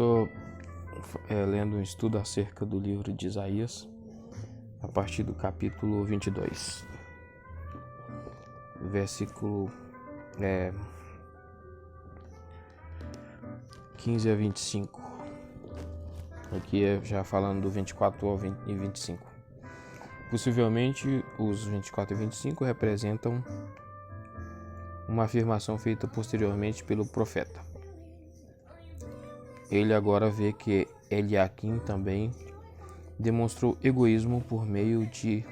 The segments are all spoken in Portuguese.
estou lendo um estudo acerca do livro de Isaías, a partir do capítulo 22, versículo 15 a 25. Aqui já falando do 24 ao 25. Possivelmente, os 24 e 25 representam uma afirmação feita posteriormente pelo profeta. Ele agora vê que Eliaquim também demonstrou egoísmo por meio de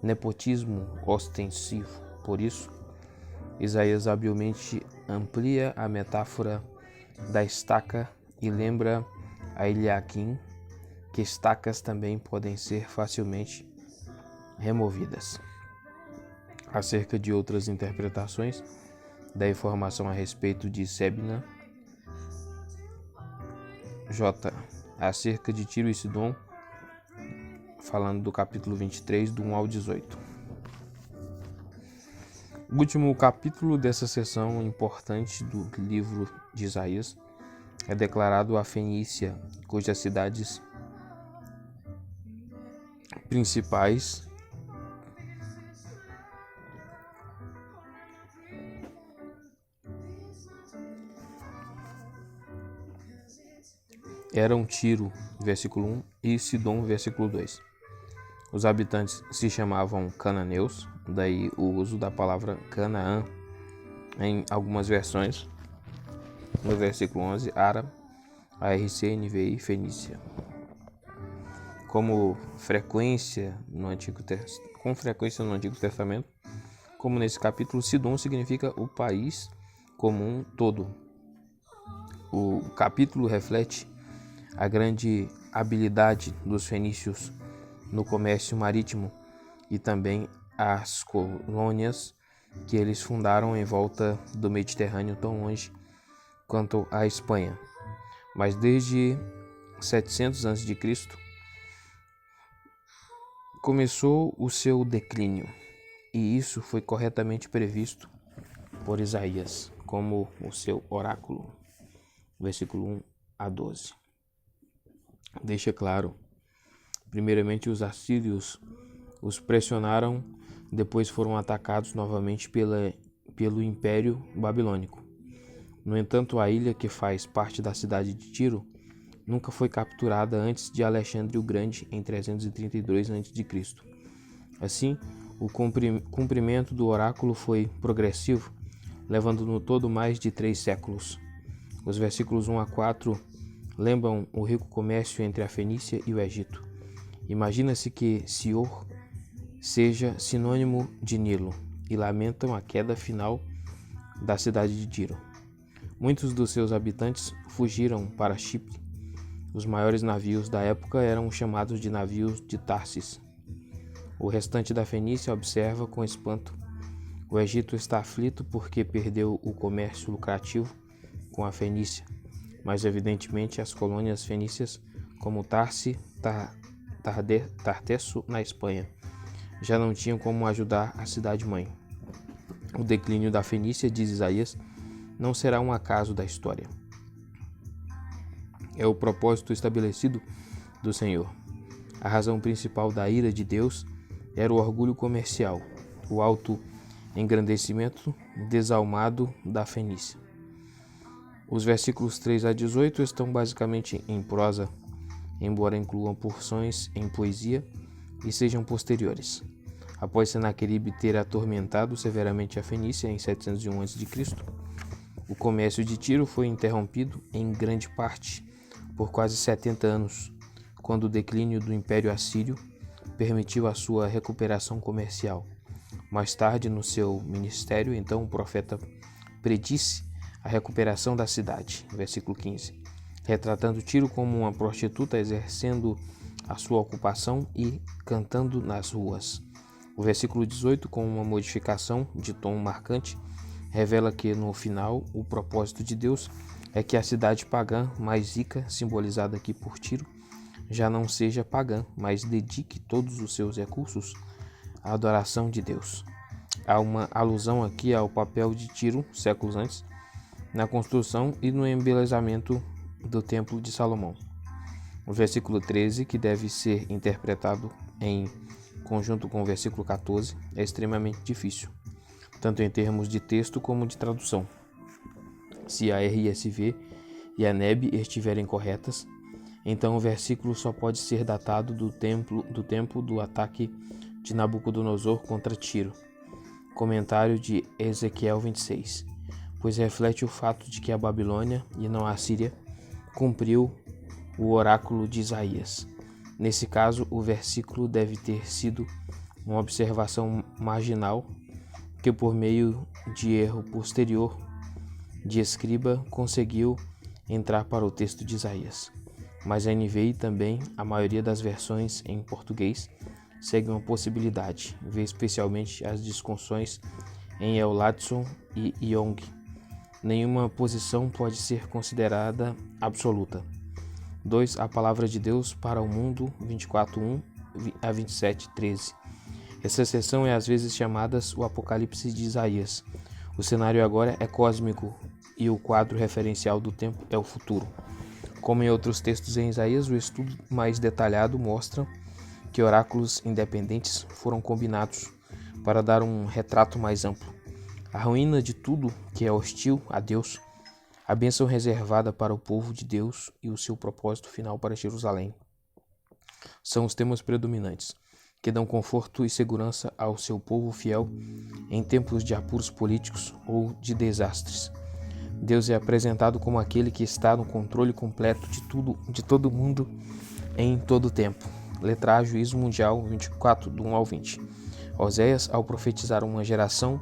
nepotismo ostensivo. Por isso, Isaías habilmente amplia a metáfora da estaca e lembra a Eliaquim que estacas também podem ser facilmente removidas. Acerca de outras interpretações da informação a respeito de Sebna, acerca de Tiro e Sidom, falando do capítulo 23, do 1 ao 18. O último capítulo dessa seção importante do livro de Isaías é declarado a Fenícia, cujas cidades principais eram Tiro, versículo 1, e Sidom, versículo 2. Os habitantes se chamavam cananeus, daí o uso da palavra Canaã em algumas versões. No versículo 11, Ara, ARC, NVI, Fenícia. Com frequência no Antigo Testamento, como nesse capítulo, Sidom significa o país como um todo. O capítulo reflete a grande habilidade dos fenícios no comércio marítimo e também as colônias que eles fundaram em volta do Mediterrâneo, tão longe quanto a Espanha. Mas desde 700 a.C. começou o seu declínio, e isso foi corretamente previsto por Isaías, como o seu oráculo, versículo 1 a 12. Deixa claro, primeiramente os assírios os pressionaram, depois foram atacados novamente pelo Império Babilônico. No entanto, a ilha que faz parte da cidade de Tiro nunca foi capturada antes de Alexandre o Grande em 332 a.C. Assim, o cumprimento do oráculo foi progressivo, levando no todo mais de 3 séculos. Os versículos 1 a 4 lembram o rico comércio entre a Fenícia e o Egito. Imagina-se que Sior seja sinônimo de Nilo e lamentam a queda final da cidade de Tiro. Muitos dos seus habitantes fugiram para Chipre. Os maiores navios da época eram chamados de navios de Tarsis. O restante da Fenícia observa com espanto. O Egito está aflito porque perdeu o comércio lucrativo com a Fenícia, mas evidentemente as colônias fenícias como Tartesso na Espanha já não tinham como ajudar a cidade-mãe. O declínio da Fenícia, diz Isaías, não será um acaso da história. É o propósito estabelecido do Senhor. A razão principal da ira de Deus era o orgulho comercial, o alto engrandecimento desalmado da Fenícia. Os versículos 3 a 18 estão basicamente em prosa, embora incluam porções em poesia e sejam posteriores. Após Senaqueribe ter atormentado severamente a Fenícia em 701 a.C., o comércio de Tiro foi interrompido em grande parte por quase 70 anos, quando o declínio do Império Assírio permitiu a sua recuperação comercial. Mais tarde, no seu ministério, então, o profeta predisse a recuperação da cidade, versículo 15, retratando Tiro como uma prostituta exercendo a sua ocupação e cantando nas ruas. O versículo 18, com uma modificação de tom marcante, revela que, no final, o propósito de Deus é que a cidade pagã mais rica, simbolizada aqui por Tiro, já não seja pagã, mas dedique todos os seus recursos à adoração de Deus. Há uma alusão aqui ao papel de Tiro, séculos antes, na construção e no embelezamento do Templo de Salomão. O versículo 13, que deve ser interpretado em conjunto com o versículo 14, é extremamente difícil, tanto em termos de texto como de tradução. Se a RSV e a NEB estiverem corretas, então o versículo só pode ser datado do tempo do ataque de Nabucodonosor contra Tiro. Comentário de Ezequiel 26, pois reflete o fato de que a Babilônia, e não a Síria, cumpriu o oráculo de Isaías. Nesse caso, o versículo deve ter sido uma observação marginal que, por meio de erro posterior de escriba, conseguiu entrar para o texto de Isaías. Mas a NVI e também a maioria das versões em português segue uma possibilidade, vê especialmente as discussões em Euladson e Young. Nenhuma posição pode ser considerada absoluta. 2. A palavra de Deus para o mundo, 24:1 a 27:13. Essa seção é às vezes chamada o Apocalipse de Isaías. O cenário agora é cósmico e o quadro referencial do tempo é o futuro. Como em outros textos em Isaías, o estudo mais detalhado mostra que oráculos independentes foram combinados para dar um retrato mais amplo. A ruína de tudo que é hostil a Deus, a bênção reservada para o povo de Deus e o seu propósito final para Jerusalém são os temas predominantes, que dão conforto e segurança ao seu povo fiel em tempos de apuros políticos ou de desastres. Deus é apresentado como aquele que está no controle completo de todo mundo em todo tempo. Letra A, Juízo Mundial 24, do 1 ao 20. Oséias, ao profetizar uma geração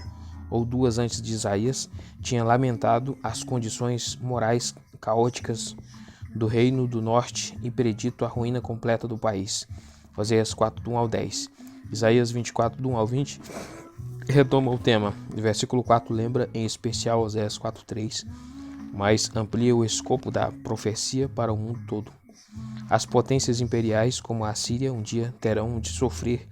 ou duas antes de Isaías, tinha lamentado as condições morais caóticas do reino do norte e predito a ruína completa do país. Oséias 4, do 1 ao 10. Isaías 24, do 1 ao 20, retoma o tema. O versículo 4 lembra em especial Oséias 4:3, mas amplia o escopo da profecia para o mundo todo. As potências imperiais, como a Síria, um dia terão de sofrer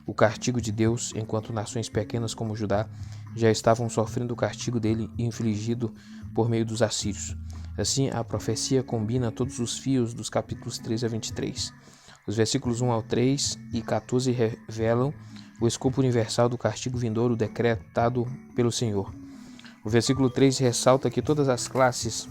o castigo de Deus, enquanto nações pequenas como Judá já estavam sofrendo o castigo dele infligido por meio dos assírios. Assim, a profecia combina todos os fios dos capítulos 13 a 23. Os versículos 1 ao 3 e 14 revelam o escopo universal do castigo vindouro decretado pelo Senhor. O versículo 3 ressalta que todas as classes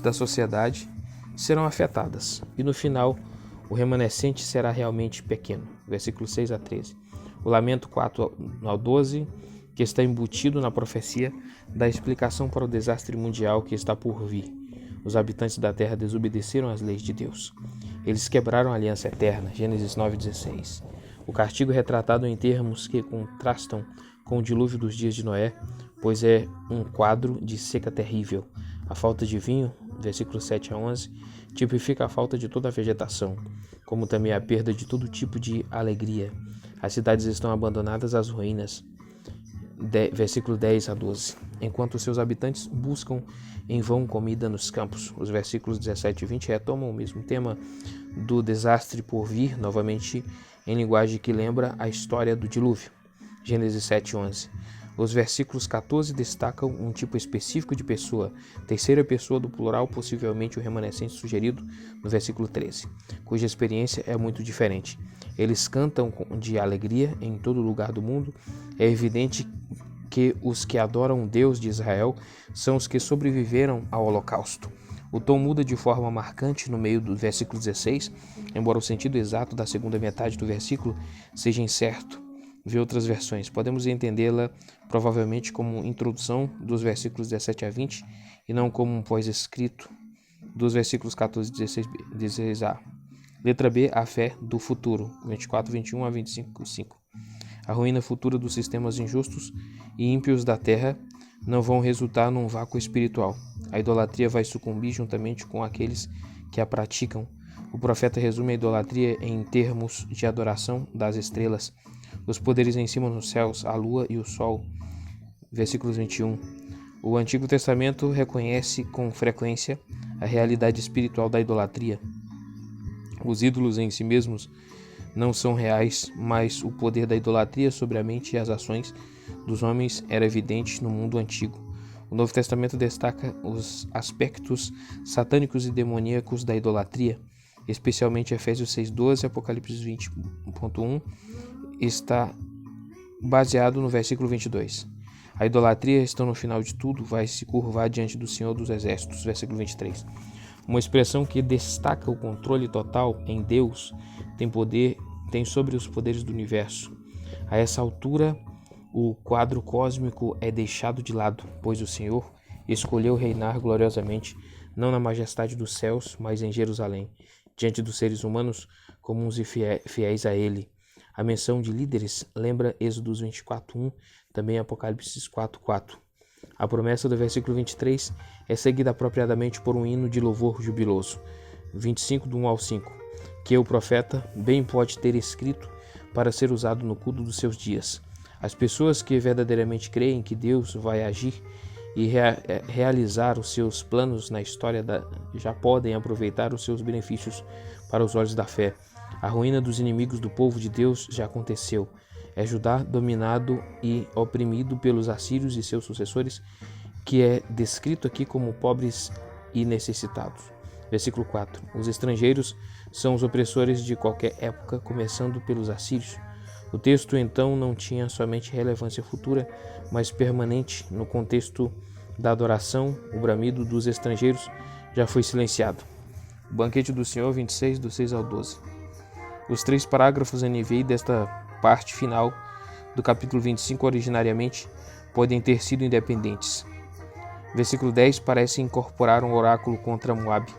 da sociedade serão afetadas, e no final o remanescente será realmente pequeno. Versículo 6 a 13. O Lamento 4 ao 12, que está embutido na profecia, dá explicação para o desastre mundial que está por vir. Os habitantes da terra desobedeceram às leis de Deus. Eles quebraram a aliança eterna. Gênesis 9:16. O castigo retratado em termos que contrastam com o dilúvio dos dias de Noé, pois é um quadro de seca terrível. A falta de vinho, versículos 7 a 11, tipifica a falta de toda a vegetação, como também a perda de todo tipo de alegria. As cidades estão abandonadas às ruínas. Versículo 10 a 12. Enquanto seus habitantes buscam em vão comida nos campos. Os versículos 17 e 20 retomam o mesmo tema do desastre por vir, novamente em linguagem que lembra a história do dilúvio. Gênesis 7:11. Os versículos 14 destacam um tipo específico de pessoa, terceira pessoa do plural, possivelmente o remanescente sugerido no versículo 13, cuja experiência é muito diferente. Eles cantam de alegria em todo lugar do mundo. É evidente que os que adoram o Deus de Israel são os que sobreviveram ao Holocausto. O tom muda de forma marcante no meio do versículo 16, embora o sentido exato da segunda metade do versículo seja incerto. Vê outras versões. Podemos entendê-la provavelmente como introdução dos versículos 17 a 20 e não como um pós-escrito dos versículos 14 e 16a. Letra B, a fé do futuro, 24, 21 a 25, 5. A ruína futura dos sistemas injustos e ímpios da terra não vão resultar num vácuo espiritual. A idolatria vai sucumbir juntamente com aqueles que a praticam. O profeta resume a idolatria em termos de adoração das estrelas, os poderes em cima nos céus, a lua e o sol. Versículos 21. O Antigo Testamento reconhece com frequência a realidade espiritual da idolatria. Os ídolos em si mesmos não são reais, mas o poder da idolatria sobre a mente e as ações dos homens era evidente no mundo antigo. O Novo Testamento destaca os aspectos satânicos e demoníacos da idolatria, especialmente Efésios 6:12 e Apocalipse 20:1 está baseado no versículo 22. A idolatria, estando no final de tudo, vai se curvar diante do Senhor dos Exércitos, versículo 23. Uma expressão que destaca o controle total em Deus tem sobre os poderes do universo. A essa altura, o quadro cósmico é deixado de lado, pois o Senhor escolheu reinar gloriosamente, não na majestade dos céus, mas em Jerusalém, diante dos seres humanos comuns e fiéis a Ele. A menção de líderes lembra Êxodos 24:1, também Apocalipse 4:4. A promessa do versículo 23 é seguida apropriadamente por um hino de louvor jubiloso, 25, do 1 ao 5, que o profeta bem pode ter escrito para ser usado no culto dos seus dias. As pessoas que verdadeiramente creem que Deus vai agir e realizar os seus planos na história já podem aproveitar os seus benefícios para os olhos da fé. A ruína dos inimigos do povo de Deus já aconteceu. É Judá dominado e oprimido pelos assírios e seus sucessores, que é descrito aqui como pobres e necessitados. Versículo 4. Os estrangeiros são os opressores de qualquer época, começando pelos assírios. O texto então não tinha somente relevância futura, mas permanente no contexto da adoração. O bramido dos estrangeiros já foi silenciado. O banquete do Senhor, 26, do 6 ao 12. Os 3 parágrafos NVI desta parte final do capítulo 25 originariamente podem ter sido independentes. Versículo 10 parece incorporar um oráculo contra Moabe,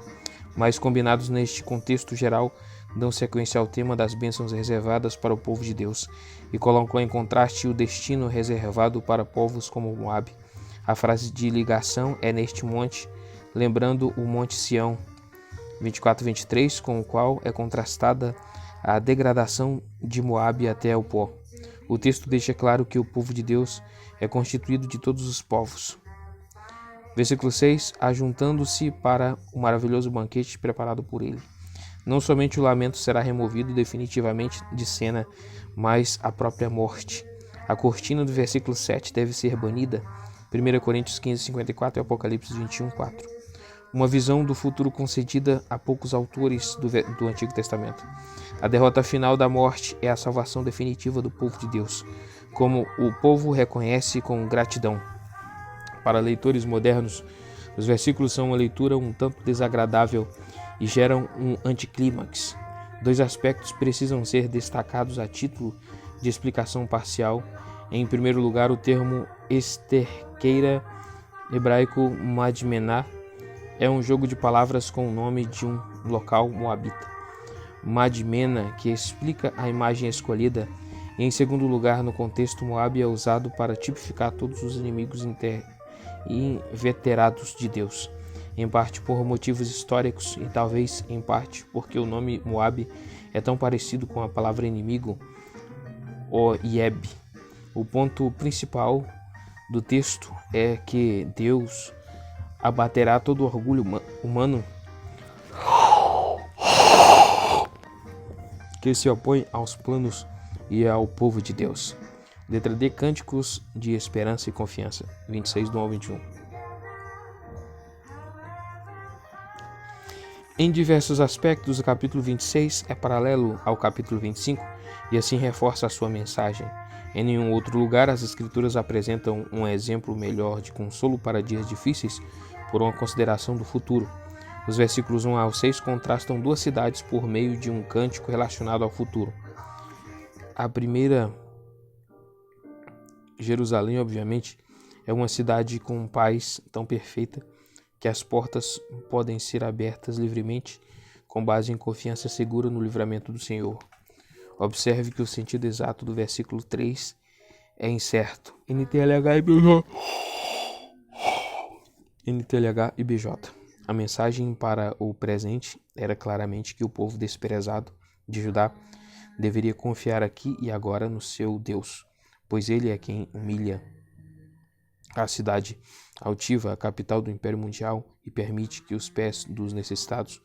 mas combinados neste contexto geral dão sequência ao tema das bênçãos reservadas para o povo de Deus e colocam em contraste o destino reservado para povos como Moabe. A frase de ligação é neste monte, lembrando o Monte Sião, 24:23, com o qual é contrastada a degradação de Moabe até o pó. O texto deixa claro que o povo de Deus é constituído de todos os povos. Versículo 6, ajuntando-se para o maravilhoso banquete preparado por ele. Não somente o lamento será removido definitivamente de cena, mas a própria morte. A cortina do versículo 7 deve ser banida, 1 Coríntios 15:54 e Apocalipse 21:4. Uma visão do futuro concedida a poucos autores do Antigo Testamento. A derrota final da morte é a salvação definitiva do povo de Deus, como o povo reconhece com gratidão. Para leitores modernos, os versículos são uma leitura um tanto desagradável e geram um anticlímax. 2 aspectos precisam ser destacados a título de explicação parcial. Em primeiro lugar, o termo esterqueira, hebraico Madmená, é um jogo de palavras com o nome de um local moabita. Madmena, que explica a imagem escolhida. E em segundo lugar, no contexto, Moabe é usado para tipificar todos os inimigos inveterados de Deus, em parte por motivos históricos e talvez em parte porque o nome Moabe é tão parecido com a palavra inimigo, Oieb. O ponto principal do texto é que Deus abaterá todo orgulho humano que se opõe aos planos e ao povo de Deus. Letra D, Cânticos de Esperança e Confiança, 26 do 1 ao 21. Em diversos aspectos, o capítulo 26 é paralelo ao capítulo 25 e assim reforça a sua mensagem. Em nenhum outro lugar, as Escrituras apresentam um exemplo melhor de consolo para dias difíceis por uma consideração do futuro. Os versículos 1 ao 6 contrastam 2 cidades por meio de um cântico relacionado ao futuro. A primeira, Jerusalém, obviamente, é uma cidade com paz tão perfeita que as portas podem ser abertas livremente com base em confiança segura no livramento do Senhor. Observe que o sentido exato do versículo 3 é incerto. NTLH e BJ. A mensagem para o presente era claramente que o povo desprezado de Judá deveria confiar aqui e agora no seu Deus, pois ele é quem humilha a cidade altiva, a capital do Império Mundial, e permite que os pés dos necessitados,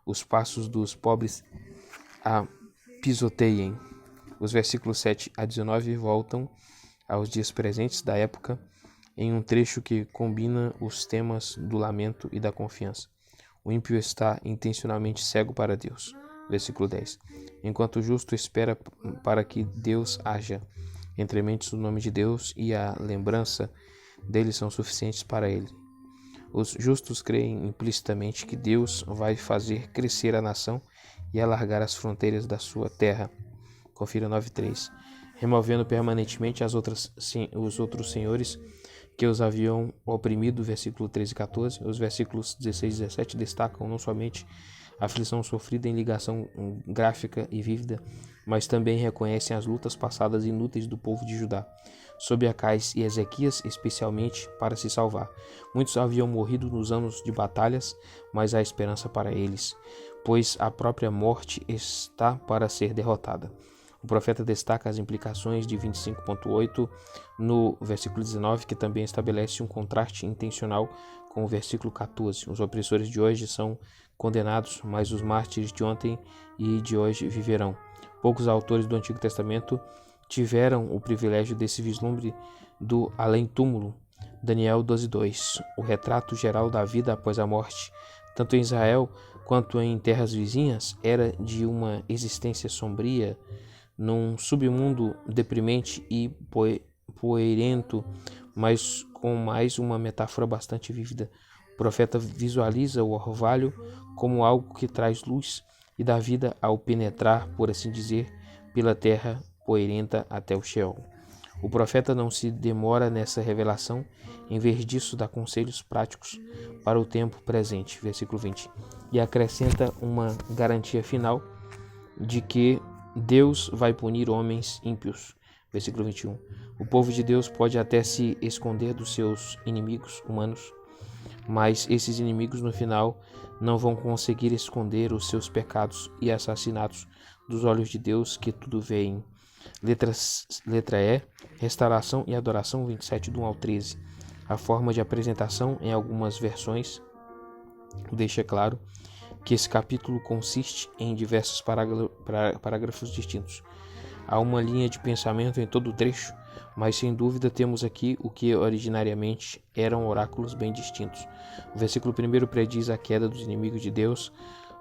os passos dos pobres, a pisoteiem. Os versículos 7 a 19 voltam aos dias presentes da época em um trecho que combina os temas do lamento e da confiança. O ímpio está intencionalmente cego para Deus. Versículo 10. Enquanto o justo espera para que Deus haja, entre mentes o nome de Deus e a lembrança dele são suficientes para ele. Os justos creem implicitamente que Deus vai fazer crescer a nação e alargar as fronteiras da sua terra. Confira 9.3. Removendo permanentemente os outros senhores que os haviam oprimido, versículo 13 e 14. Os versículos 16 e 17 destacam não somente a aflição sofrida em ligação gráfica e vívida, mas também reconhecem as lutas passadas inúteis do povo de Judá, sob Acais e Ezequias, especialmente para se salvar. Muitos haviam morrido nos anos de batalhas, mas há esperança para eles, pois a própria morte está para ser derrotada. O profeta destaca as implicações de 25.8 no versículo 19, que também estabelece um contraste intencional com o versículo 14. Os opressores de hoje são condenados, mas os mártires de ontem e de hoje viverão. Poucos autores do Antigo Testamento tiveram o privilégio desse vislumbre do além-túmulo. Daniel 12.2, o retrato geral da vida após a morte, tanto em Israel quanto em terras vizinhas, era de uma existência sombria, num submundo deprimente e poeirento, mas com mais uma metáfora bastante vívida. O profeta visualiza o orvalho como algo que traz luz e dá vida ao penetrar, por assim dizer, pela terra poeirenta até o Sheol. O profeta não se demora nessa revelação, em vez disso dá conselhos práticos para o tempo presente, versículo 20, e acrescenta uma garantia final de que Deus vai punir homens ímpios, versículo 21. O povo de Deus pode até se esconder dos seus inimigos humanos, mas esses inimigos no final não vão conseguir esconder os seus pecados e assassinatos dos olhos de Deus que tudo veem. Letra E, restauração e adoração, 27 do 1 ao 13. A forma de apresentação em algumas versões deixa claro que esse capítulo consiste em diversos parágrafos distintos. Há uma linha de pensamento em todo o trecho, mas sem dúvida temos aqui o que originariamente eram oráculos bem distintos. O versículo 1 prediz a queda dos inimigos de Deus.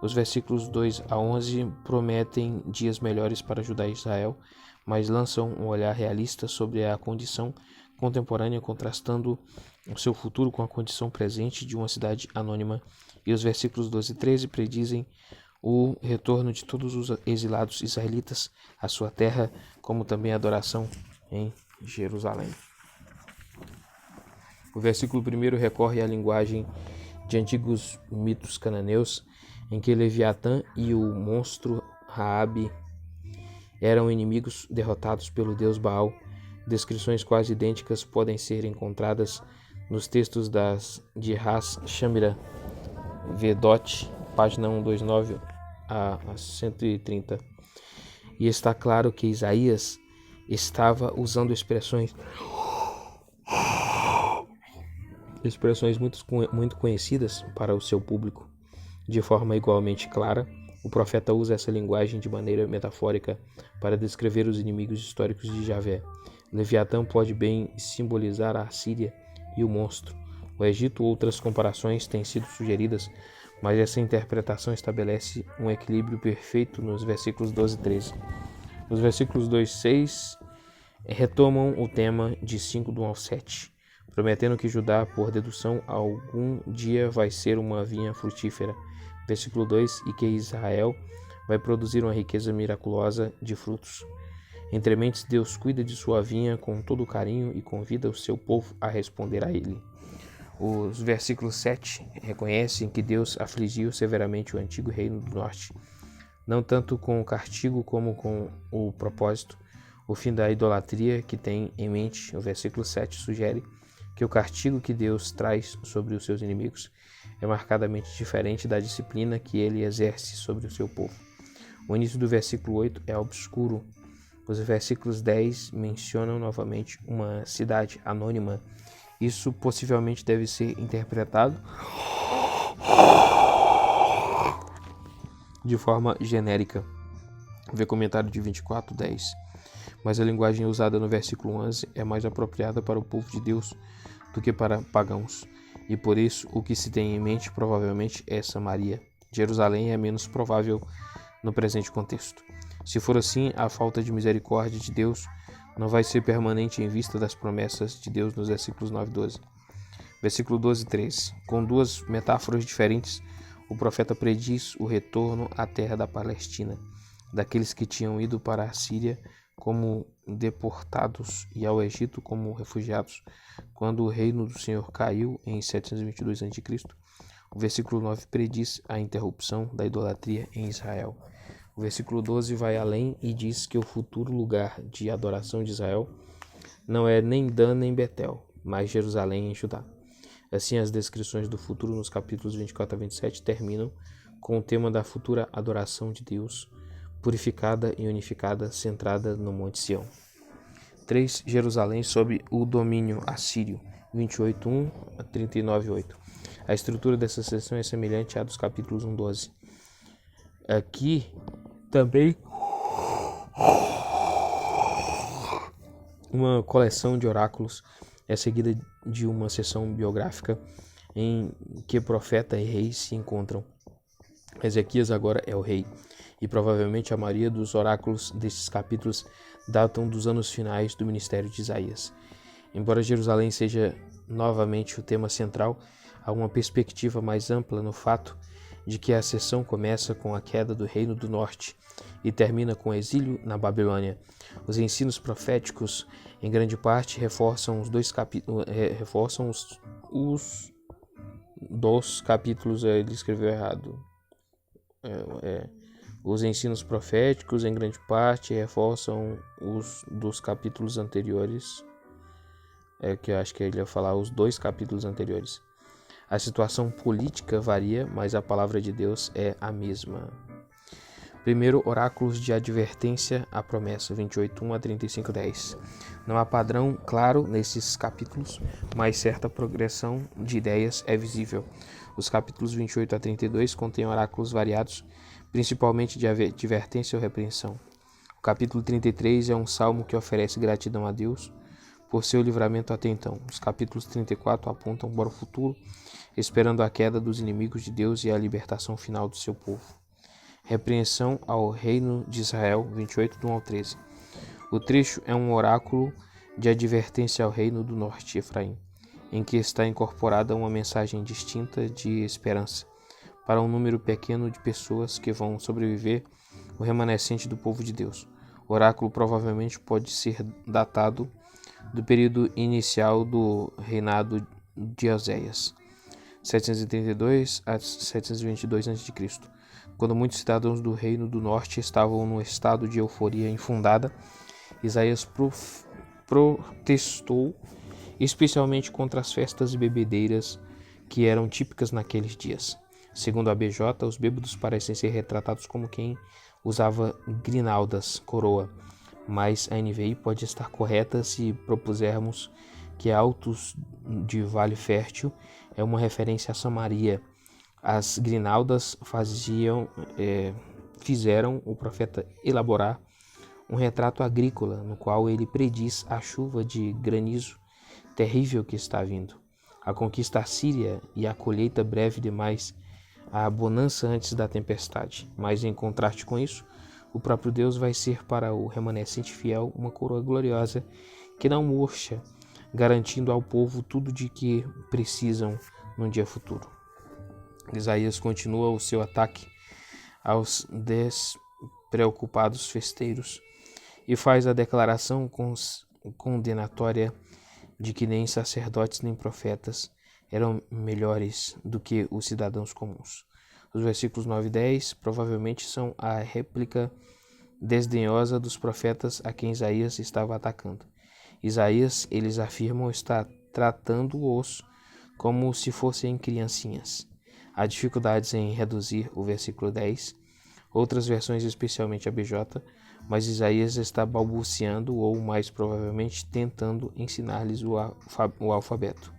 Os versículos 2 a 11 prometem dias melhores para Judá e Israel, mas lançam um olhar realista sobre a condição contemporânea, contrastando o seu futuro com a condição presente de uma cidade anônima. E os versículos 12 e 13 predizem o retorno de todos os exilados israelitas à sua terra, como também a adoração em Jerusalém. O versículo 1 recorre à linguagem de antigos mitos cananeus, em que Leviatã e o monstro Raabe eram inimigos derrotados pelo deus Baal. Descrições quase idênticas podem ser encontradas nos textos de Ras Shamira, Vedot, página 129 a 130. E está claro que Isaías estava usando expressões muito conhecidas para o seu público. De forma igualmente clara, o profeta usa essa linguagem de maneira metafórica para descrever os inimigos históricos de Javé. Leviatã pode bem simbolizar a Assíria e o monstro. O Egito, outras comparações têm sido sugeridas, mas essa interpretação estabelece um equilíbrio perfeito nos versículos 12 e 13. Os versículos 2 e 6 retomam o tema de 5 do 1 ao 7, prometendo que Judá, por dedução, algum dia vai ser uma vinha frutífera. Versículo 2, e que Israel vai produzir uma riqueza miraculosa de frutos. Entre mentes, Deus cuida de sua vinha com todo carinho e convida o seu povo a responder a ele. Os versículos 7 reconhecem que Deus afligiu severamente o antigo reino do norte, não tanto com o castigo como com o propósito. O fim da idolatria que tem em mente, o versículo 7 sugere que o castigo que Deus traz sobre os seus inimigos é marcadamente diferente da disciplina que ele exerce sobre o seu povo. O início do versículo 8 é obscuro. Os versículos 10 mencionam novamente uma cidade anônima. Isso possivelmente deve ser interpretado de forma genérica. Vê comentário de 24:10. Mas a linguagem usada no versículo 11 é mais apropriada para o povo de Deus do que para pagãos. E por isso, o que se tem em mente provavelmente é Samaria. Jerusalém é menos provável no presente contexto. Se for assim, a falta de misericórdia de Deus não vai ser permanente em vista das promessas de Deus nos versículos 9 e 12. Versículo 12 e 13. Com duas metáforas diferentes, o profeta prediz o retorno à terra da Palestina, daqueles que tinham ido para a Síria como deportados e ao Egito como refugiados, quando o reino do Senhor caiu em 722 a.C. O versículo 9 prediz a interrupção da idolatria em Israel. O versículo 12 vai além e diz que o futuro lugar de adoração de Israel não é nem Dan nem Betel, mas Jerusalém em Judá. Assim, as descrições do futuro nos capítulos 24 a 27 terminam com o tema da futura adoração de Deus, purificada e unificada, centrada no Monte Sião. 3. Jerusalém sob o domínio assírio, 28:1 a 39:8. A estrutura dessa seção é semelhante à dos capítulos 1:12. Aqui também uma coleção de oráculos é seguida de uma seção biográfica em que profeta e rei se encontram. Ezequias agora é o rei, e provavelmente a maioria dos oráculos desses capítulos datam dos anos finais do ministério de Isaías. Embora Jerusalém seja novamente o tema central, há uma perspectiva mais ampla no fato de que a seção começa com a queda do Reino do Norte e termina com o exílio na Babilônia. Os ensinos proféticos, em grande parte, reforçam os dois capítulos. Ele escreveu errado. Os ensinos proféticos, em grande parte, reforçam os dos capítulos anteriores. Que eu acho que ele ia falar os 2 capítulos anteriores. A situação política varia, mas a palavra de Deus é a mesma. Primeiro, oráculos de advertência à promessa, 28:1 a 35:10. Não há padrão claro nesses capítulos, mas certa progressão de ideias é visível. Os capítulos 28 a 32 contêm oráculos variados, principalmente de advertência ou repreensão. O capítulo 33 é um salmo que oferece gratidão a Deus por seu livramento até então. Os capítulos 34 apontam para o futuro, esperando a queda dos inimigos de Deus e a libertação final do seu povo. Repreensão ao reino de Israel, 28:1 ao 13. O trecho é um oráculo de advertência ao reino do norte, Efraim, em que está incorporada uma mensagem distinta de esperança para um número pequeno de pessoas que vão sobreviver, o remanescente do povo de Deus. O oráculo provavelmente pode ser datado do período inicial do reinado de Oséias, 732 a 722 a.C., quando muitos cidadãos do Reino do Norte estavam num estado de euforia infundada. Isaías protestou especialmente contra as festas e bebedeiras que eram típicas naqueles dias. Segundo a BJ, os bêbados parecem ser retratados como quem usava grinaldas, coroa, mas a NVI pode estar correta se propusermos que Altos de Vale Fértil é uma referência a Samaria. As grinaldas fizeram o profeta elaborar um retrato agrícola, no qual ele prediz a chuva de granizo terrível que está vindo, a conquista assíria e a colheita breve demais, a bonança antes da tempestade. Mas em contraste com isso, o próprio Deus vai ser para o remanescente fiel uma coroa gloriosa que não murcha, garantindo ao povo tudo de que precisam num dia futuro. Isaías continua o seu ataque aos despreocupados festeiros e faz a declaração condenatória de que nem sacerdotes nem profetas eram melhores do que os cidadãos comuns. Os versículos 9 e 10 provavelmente são a réplica desdenhosa dos profetas a quem Isaías estava atacando. Isaías, eles afirmam, está tratando-os como se fossem criancinhas. Há dificuldades em reduzir o versículo 10, outras versões, especialmente a BJ, mas Isaías está balbuciando ou, mais provavelmente, tentando ensinar-lhes o alfabeto.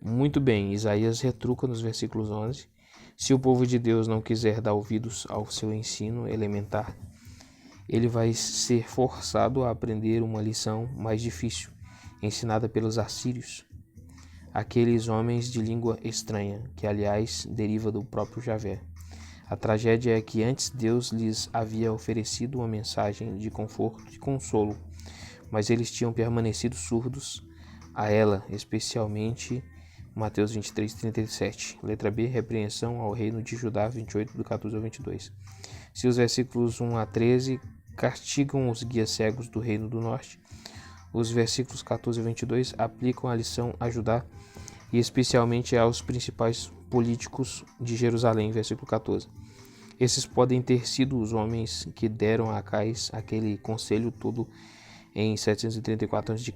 Muito bem, Isaías retruca nos versículos 11. Se o povo de Deus não quiser dar ouvidos ao seu ensino elementar, ele vai ser forçado a aprender uma lição mais difícil, ensinada pelos assírios, aqueles homens de língua estranha, que aliás deriva do próprio Javé. A tragédia é que antes Deus lhes havia oferecido uma mensagem de conforto e consolo, mas eles tinham permanecido surdos a ela, especialmente Mateus 23:37. Letra B, repreensão ao reino de Judá, 28, do 14 ao 22. Se os versículos 1 a 13 castigam os guias cegos do reino do norte, os versículos 14 a 22 aplicam a lição a Judá e especialmente aos principais políticos de Jerusalém, versículo 14. Esses podem ter sido os homens que deram a Acais aquele conselho todo em 734 a.C.,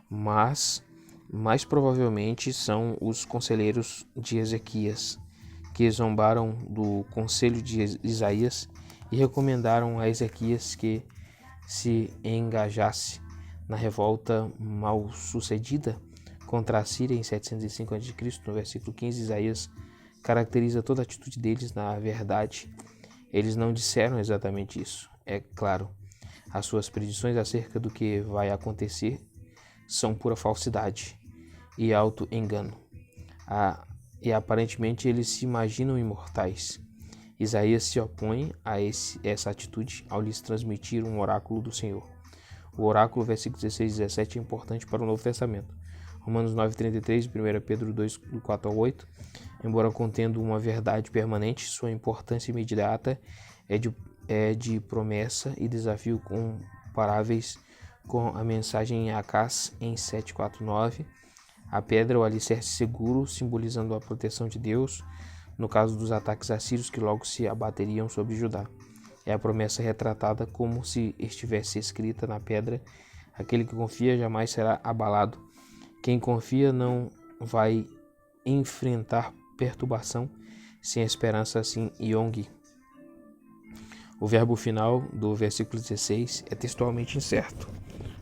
mas mais provavelmente são os conselheiros de Ezequias, que zombaram do conselho de Isaías e recomendaram a Ezequias que se engajasse na revolta mal sucedida contra a Síria em 705 a.C. No versículo 15, Isaías caracteriza toda a atitude deles. Na verdade, eles não disseram exatamente isso. É claro, as suas predições acerca do que vai acontecer são pura falsidade e auto-engano. E aparentemente eles se imaginam imortais. Isaías se opõe a essa atitude ao lhes transmitir um oráculo do Senhor. O oráculo, versículos 16 e 17, é importante para o Novo Testamento. Romanos 9:33 e 1 Pedro 2, do 4 ao 8. Embora contendo uma verdade permanente, sua importância imediata é de promessa e desafio comparáveis com a mensagem em Acás em 7:4-9. A pedra, o alicerce seguro, simbolizando a proteção de Deus no caso dos ataques assírios que logo se abateriam sobre Judá. É a promessa retratada como se estivesse escrita na pedra: aquele que confia jamais será abalado. Quem confia não vai enfrentar perturbação, sem esperança assim Yong. O verbo final do versículo 16 é textualmente incerto.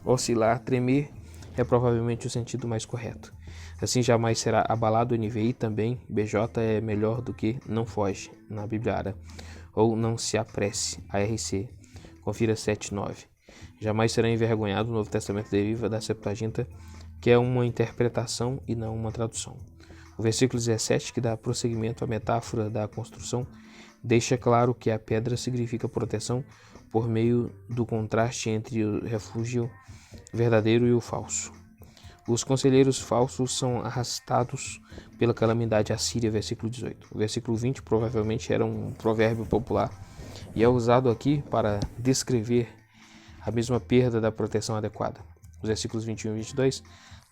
Oscilar, tremer, é provavelmente o sentido mais correto. Assim jamais será abalado. NVI também, BJ é melhor do que não foge, na Bíblia Ara. Ou não se apresse, ARC. Confira 7:9. Jamais será envergonhado. O Novo Testamento deriva da Septuaginta, que é uma interpretação e não uma tradução. O versículo 17, que dá prosseguimento à metáfora da construção, deixa claro que a pedra significa proteção por meio do contraste entre o refúgio verdadeiro e o falso. Os conselheiros falsos são arrastados pela calamidade assíria, versículo 18. O versículo 20 provavelmente era um provérbio popular e é usado aqui para descrever a mesma perda da proteção adequada. Os versículos 21 e 22,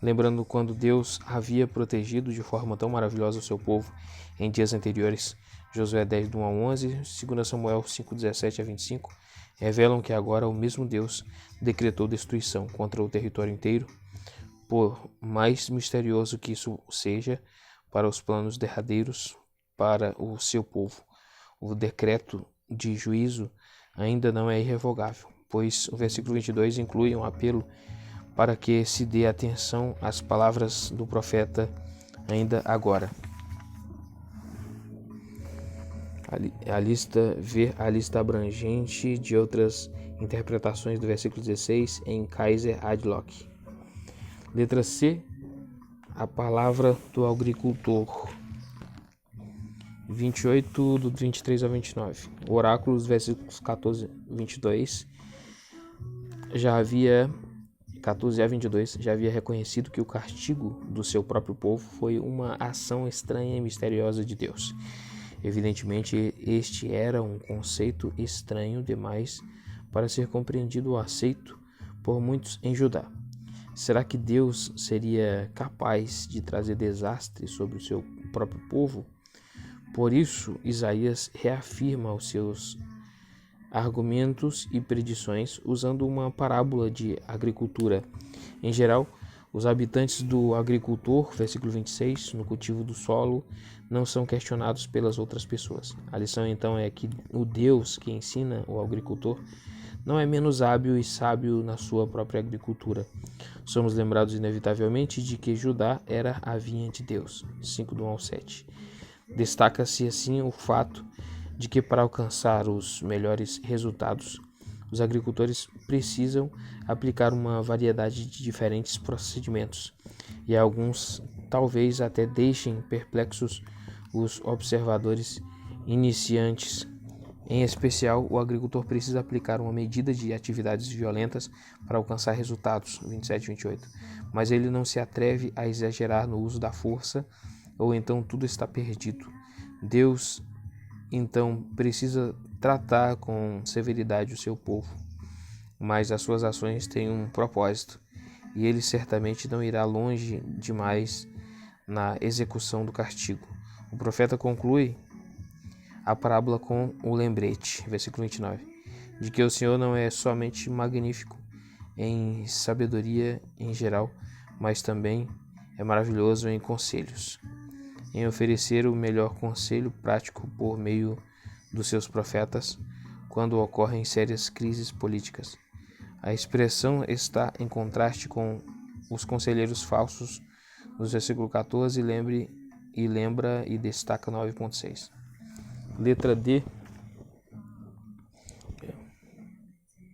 lembrando quando Deus havia protegido de forma tão maravilhosa o seu povo em dias anteriores. Josué 10, do 1 a 11, 2 Samuel 5, 17 a 25, revelam que agora o mesmo Deus decretou destruição contra o território inteiro. Por mais misterioso que isso seja para os planos derradeiros para o seu povo, o decreto de juízo ainda não é irrevogável, pois o versículo 22 inclui um apelo para que se dê atenção às palavras do profeta ainda agora. Ver a lista abrangente de outras interpretações do versículo 16 em Kaiser Adlock. Letra C, a palavra do agricultor. 28, do 23 ao 29. O oráculo, dos versículos 14 a 22, 14 a 22, já havia reconhecido que o castigo do seu próprio povo foi uma ação estranha e misteriosa de Deus. Evidentemente, este era um conceito estranho demais para ser compreendido ou aceito por muitos em Judá. Será que Deus seria capaz de trazer desastre sobre o seu próprio povo? Por isso, Isaías reafirma os seus argumentos e predições usando uma parábola de agricultura. Em geral, os habitantes do agricultor, versículo 26, no cultivo do solo, não são questionados pelas outras pessoas. A lição então é que o Deus que ensina o agricultor não é menos hábil e sábio na sua própria agricultura. Somos lembrados inevitavelmente de que Judá era a vinha de Deus. 5 do 1 ao 7. Destaca-se assim o fato de que para alcançar os melhores resultados, os agricultores precisam aplicar uma variedade de diferentes procedimentos, e alguns talvez até deixem perplexos os observadores iniciantes. Em especial, o agricultor precisa aplicar uma medida de atividades violentas para alcançar resultados, 27 e 28, mas ele não se atreve a exagerar no uso da força, ou então tudo está perdido. Deus, então, precisa tratar com severidade o seu povo, mas as suas ações têm um propósito, e ele certamente não irá longe demais na execução do castigo. O profeta conclui a parábola com o lembrete, versículo 29, de que o Senhor não é somente magnífico em sabedoria em geral, mas também é maravilhoso em conselhos, em oferecer o melhor conselho prático por meio dos seus profetas quando ocorrem sérias crises políticas. A expressão está em contraste com os conselheiros falsos nos versículo 14 lembra e destaca 9.6. Letra D.